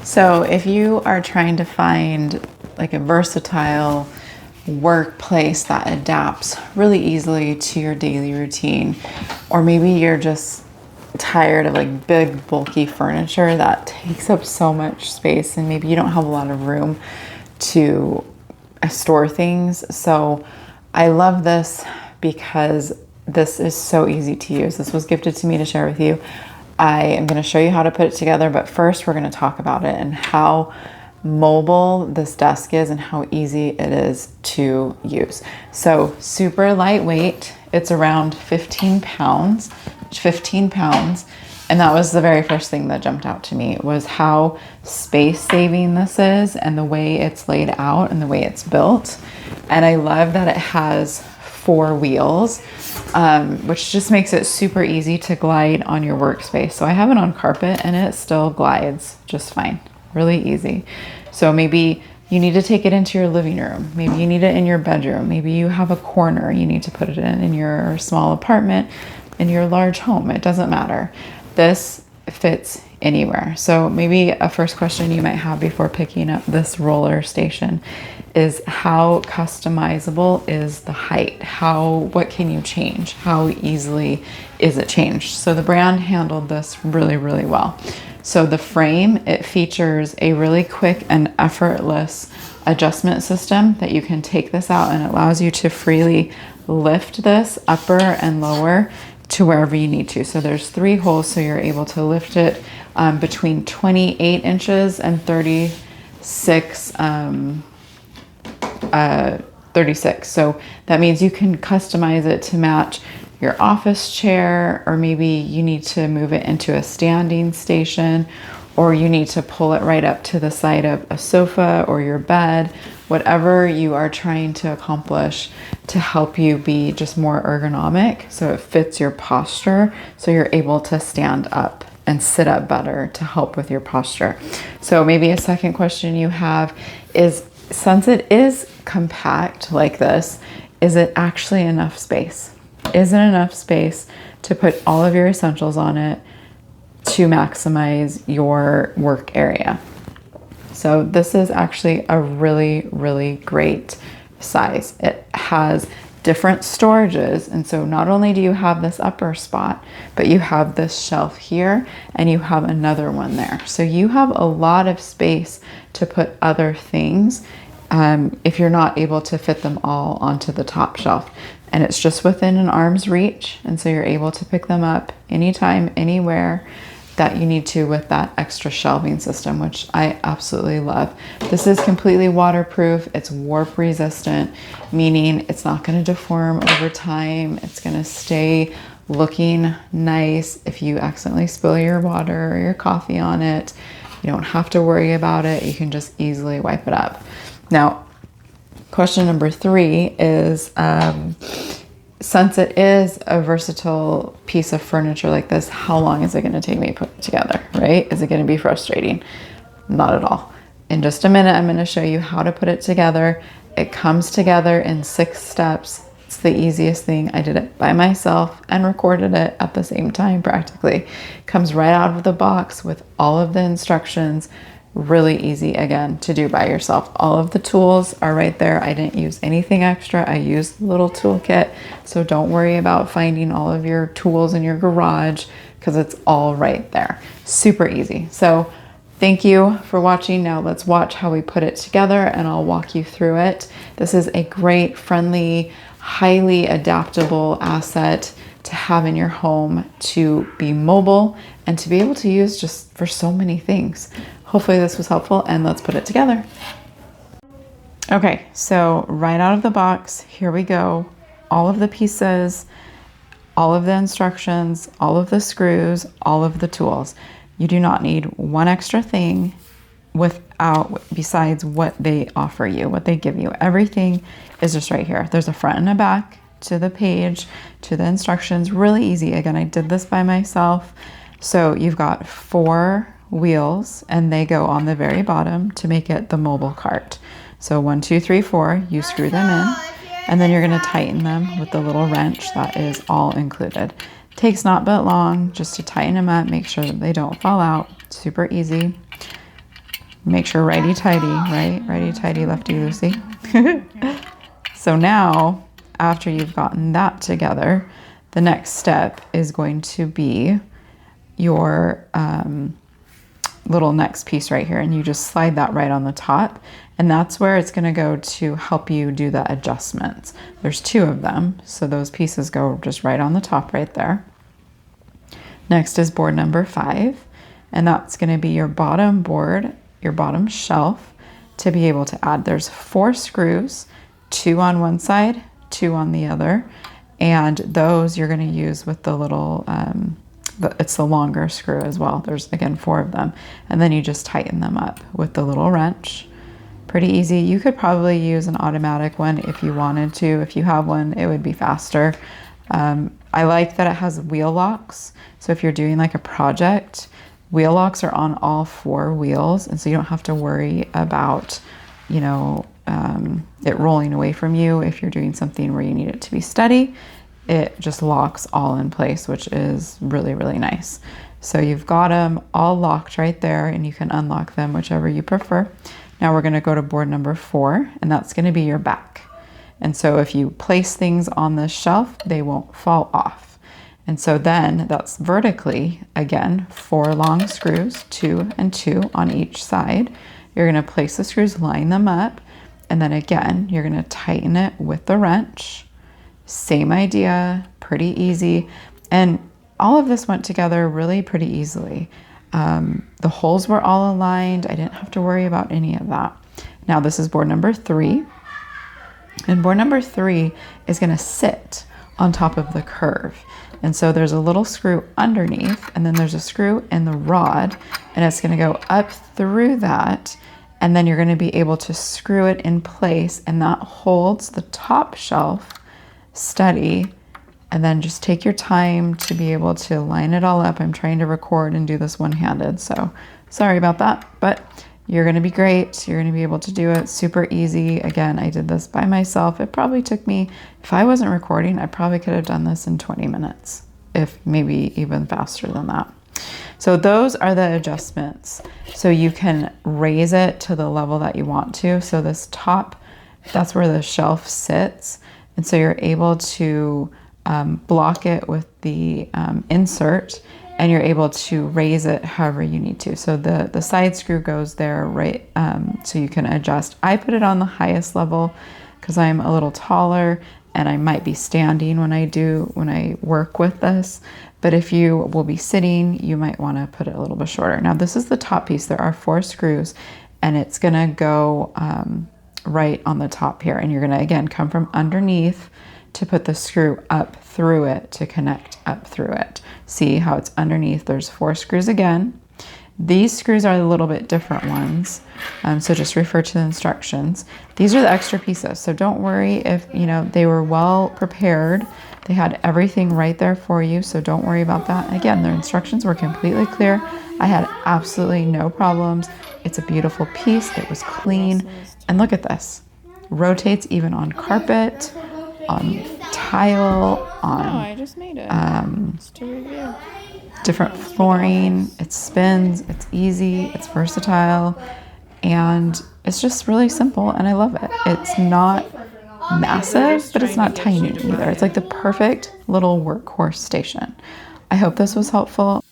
So if you are trying to find like a versatile workplace that adapts really easily to your daily routine, or maybe you're just tired of like big bulky furniture that takes up so much space and maybe you don't have a lot of room to store things. So I love this because this is so easy to use. This was gifted to me to share with you. I am going to show you how to put it together, but first we're going to talk about it and how mobile this desk is and how easy it is to use. So super lightweight. It's around 15 pounds. And that was the very first thing that jumped out to me, was how space saving this is and the way it's laid out and the way it's built. And I love that it has 4 wheels, which just makes it super easy to glide on your workspace. So I have it on carpet and it still glides just fine. Really easy. So maybe you need to take it into your living room. Maybe you need it in your bedroom. Maybe you have a corner you need to put it in your small apartment, in your large home. It doesn't matter. This fits anywhere. So maybe a first question you might have before picking up this roller station is, how customizable is the height? What can you change? How easily is it changed? So the brand handled this really, really well. So the frame, it features a really quick and effortless adjustment system that you can take this out, and it allows you to freely lift this upper and lower to wherever you need to. So there's 3 holes, so you're able to lift it between 28 inches and 36. 36. So that means you can customize it to match your office chair, or maybe you need to move it into a standing station, or you need to pull it right up to the side of a sofa or your bed, whatever you are trying to accomplish to help you be just more ergonomic so it fits your posture, so you're able to stand up and sit up better to help with your posture. So maybe a second question you have is, since it is compact like this, is it actually enough space? Is it enough space to put all of your essentials on it to maximize your work area? So this is actually a really, really great size. It has different storages. And so not only do you have this upper spot, but you have this shelf here and you have another one there. So you have a lot of space to put other things if you're not able to fit them all onto the top shelf. And it's just within an arm's reach. And so you're able to pick them up anytime, anywhere that you need to with that extra shelving system, which I absolutely love. This is completely waterproof. It's warp resistant, meaning it's not going to deform over time. It's going to stay looking nice. If you accidentally spill your water or your coffee on it, you don't have to worry about it. You can just easily wipe it up. Now, question number 3 is, since it is a versatile piece of furniture like this, how long is it going to take me to put it together, right? Is it going to be frustrating? Not at all. In just a minute, I'm going to show you how to put it together. It comes together in 6 steps. It's the easiest thing. I did it by myself and recorded it at the same time practically. It comes right out of the box with all of the instructions. Really easy, again, to do by yourself. All of the tools are right there. I didn't use anything extra. I used the little toolkit. So don't worry about finding all of your tools in your garage, because it's all right there. Super easy. So thank you for watching. Now let's watch how we put it together and I'll walk you through it. This is a great, friendly, highly adaptable asset to have in your home, to be mobile and to be able to use just for so many things. Hopefully this was helpful, and let's put it together. Okay, so right out of the box, here we go. All of the pieces, all of the instructions, all of the screws, all of the tools. You do not need one extra thing besides what they offer you, what they give you. Everything is just right here. There's a front and a back to the page, to the instructions. Really easy. Again, I did this by myself. So you've got 4 wheels, and they go on the very bottom to make it the mobile cart. So 1, 2, 3, 4, you screw them in, and then you're going to tighten them with the little wrench that is all included. Takes not but long just to tighten them up, make sure that they don't fall out. Super easy. Make sure righty-tighty, right? Righty-tighty, lefty-loosey. So now, after you've gotten that together, the next step is going to be your little next piece right here, and you just slide that right on the top, and that's where it's going to go to help you do the adjustments. There's 2 of them, so those pieces go just right on the top right there. Next is board number 5, and that's going to be your bottom board, your bottom shelf, to be able to add. There's 4 screws, 2 on one side, 2 on the other, and those you're going to use with the little it's the longer screw as well. There's, again, 4 of them. And then you just tighten them up with the little wrench. Pretty easy. You could probably use an automatic one if you wanted to. If you have one, it would be faster. I like that it has wheel locks. So if you're doing like a project, wheel locks are on all 4 wheels. And so you don't have to worry about, you know, it rolling away from you if you're doing something where you need it to be steady. It just locks all in place, which is really, really nice. So you've got them all locked right there, and you can unlock them whichever you prefer. Now we're going to go to board number 4, and that's going to be your back. And so if you place things on this shelf, they won't fall off. And so then that's vertically, again, 4 long screws, 2 and 2 on each side. You're going to place the screws, line them up, and then again, you're going to tighten it with the wrench. Same idea, pretty easy. And all of this went together really pretty easily. The holes were all aligned. I didn't have to worry about any of that. Now this is board number 3. And board number 3 is going to sit on top of the curve. And so there's a little screw underneath, and then there's a screw in the rod, and it's going to go up through that. And then you're going to be able to screw it in place, and that holds the top shelf steady. And then just take your time to be able to line it all up. I'm trying to record and do this one-handed, so sorry about that, but you're going to be great. You're going to be able to do it super easy. Again, I did this by myself. It probably took me, if I wasn't recording, I probably could have done this in 20 minutes, if maybe even faster than that. So those are the adjustments. So you can raise it to the level that you want to. So this top, that's where the shelf sits. And so you're able to block it with the insert, and you're able to raise it however you need to. So the side screw goes there, right? So you can adjust. I put it on the highest level because I'm a little taller and I might be standing when I work with this. But if you will be sitting, you might want to put it a little bit shorter. Now this is the top piece. There are 4 screws, and it's gonna go right on the top here. And you're gonna, again, come from underneath to put the screw up through it to connect up through it. See how it's underneath? There's 4 screws again. These screws are a little bit different ones, so just refer to the instructions. These are the extra pieces, so don't worry if they were well prepared. They had everything right there for you, so don't worry about that. And again, their instructions were completely clear. I had absolutely no problems. It's a beautiful piece. It was clean. And look at this. Rotates even on carpet, on tile, on I just made it. It's to review. Different flooring. It spins. It's easy. It's versatile. And it's just really simple, and I love it. It's not massive, but it's not tiny either. It's like the perfect little workhorse station. I hope this was helpful.